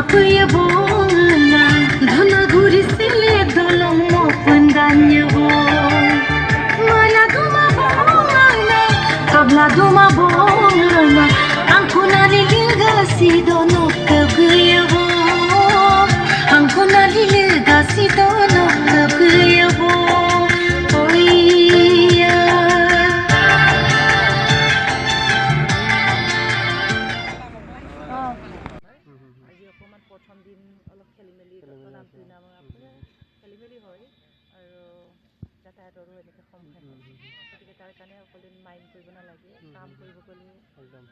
puyabona dhana gurisile dolom pandanyabo mana duma bona tabla duma bona angkuna liliga sidono kaguyabo angkuna liliga sidono kaguyabo প্ৰথম দিন অলপ খেলিমেলি নাম খেলিমেলি হয় আৰু যাতায়াতৰো এনেকৈ সমস্যা হয় গতিকে তাৰ কাৰণে সকলোৱে মাইণ্ড কৰিব নালাগে কাম কৰিব গ'লে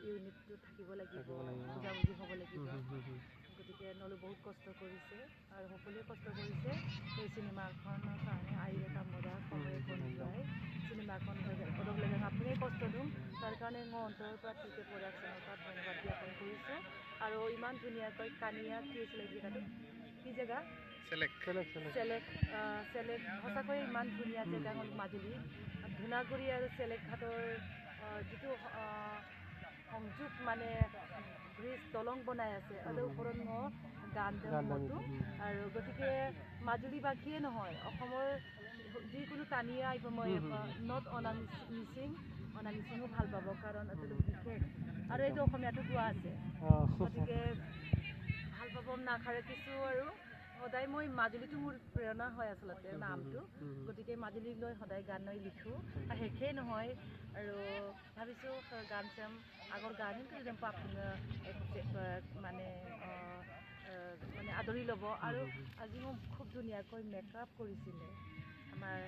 ইউনিটটো থাকিব লাগিব বুজাবুজি হ'ব লাগিব গতিকে নহ'লে বহুত কষ্ট কৰিছে আৰু সকলোৱে কষ্ট কৰিছে এই চিনেমাখনৰ কাৰণে আহিলে কাম বজাৰ সময় বন্ধুৱাই চিনেমাখন পদক লাগে আপুনিয়ে কষ্ট দিওঁ তাৰ কাৰণে মই অন্তৰৰ পৰা ঠিকে প্ৰডাকশ্যনৰ পৰা ধন্যবাদ জ্ঞাপন কৰিছোঁ আৰু ইমান ধুনীয়াকৈ কানিয়া কি আছিলে জেগাটো কি জেগা চেলেক সঁচাকৈ ইমান ধুনীয়া জেগা হ'ল মাজুলী ধূনাগুৰি আৰু চেলেক ঘাটৰ যিটো সংযোগ মানে ব্ৰিজ দলং বনাই আছে আৰু ওপৰত মই গান মতো আৰু গতিকে মাজুলীবাসীয়ে নহয় অসমৰ যিকোনো টানিয়ে আহিব মই নট অনামিচিঙো ভাল পাব কাৰণ এইটো বিশেষ আৰু এইটো অসমীয়াটো কোৱা আছে গতিকে ভাল পাব নাখাৰে কিছু আৰু সদায় মই মাজুলীটো মোৰ প্ৰেৰণা হয় আচলতে নামটো গতিকে মাজুলীক লৈ সদায় গান লৈ লিখোঁ আৰু শেষেই নহয় আৰু ভাবিছোঁ গান চাম আগৰ গান মানে মানে আদৰি ল'ব আৰু আজি মোক খুব ধুনীয়াকৈ মেকআপ কৰিছিলে আমাৰ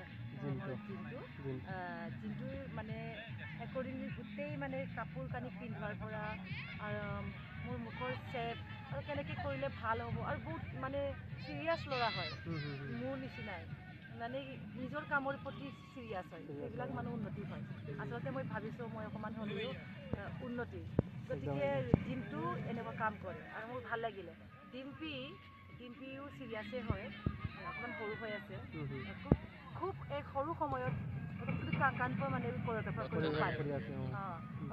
জিন্টুৰ মানে একৰ্ডিংলি গোটেই মানে কাপোৰ কানি পিন্ধাৰ পৰা মোৰ মুখৰ চেপ আৰু কেনেকৈ কৰিলে ভাল হ'ব আৰু বহুত মানে চিৰিয়াছ ল'ৰা হয় মোৰ নিচিনাই মানে নিজৰ কামৰ প্ৰতি চিৰিয়াছ হয় সেইবিলাক মানুহ উন্নতি হয় আচলতে মই ভাবিছোঁ মই অকণমান হ'লেও উন্নতি গতিকে জিন্টু এনেকুৱা কাম কৰে আৰু মোৰ ভাল লাগিলে ডিম্পিও চিৰিয়াছে হয় অকণমান সৰু হৈ আছে খুব এক সৰু সময়ত কাণপা মানে কোৰিঅ'গ্ৰাফাৰ কৰিব পাৰে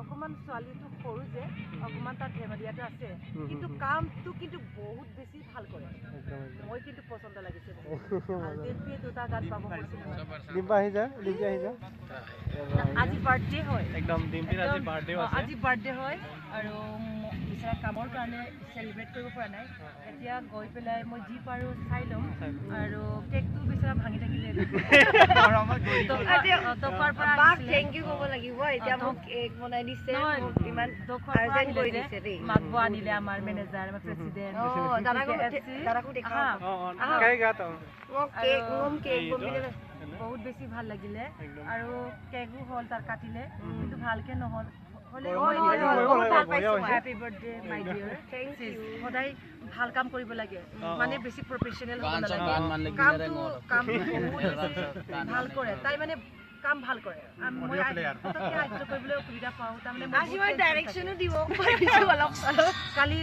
অকণমান ছোৱালীটো সৰু যে অকণমান তাৰ ধেমালিয়াটো আছে কিন্তু কামটো কিন্তু বহুত বেছি ভাল কৰে মই কিন্তু পচন্দ লাগিছে ডিম্পিয়ে দুটা গান পাব আজি বাৰ্থডে হয় আজি বাৰ্থডে হয় আৰু বিচৰা কামৰ কাৰণে চেলিব্ৰেট কৰিব পৰা নাই এতিয়া গৈ পেলাই মই যি পাৰোঁ চাই ল'ম আৰু কেকটো বিচৰা ভাঙি থাকিলে থেংক ইউ ক'ব লাগিব এতিয়া মোক কেক বনাই দিছে মাগব আনিলে আমাৰ মেনেজাৰ আমাৰ প্ৰেচিডেণ্ট বহুত বেছি ভাল লাগিলে আৰু কেকো হ'ল তাৰ কাটিলে কিন্তু ভালকে নহ'ল হেপী বাৰ্থডে মাই ডিয়াৰ সদায় ভাল কাম কৰিব লাগে মানে বেছি প্ৰফেচনেল হ'ব নালাগে কামটো ভাল কৰে তাই মানে কাম ভাল কৰে মই সাহায্য কৰিবলৈ অসুবিধা পাওঁ তাৰমানে ডাইৰেকশ্যনো দিব কালি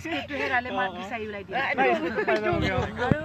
স্ক্ৰিপ্টটো হেৰালে মাক বিচাৰি ওলাই দিয়ে আৰু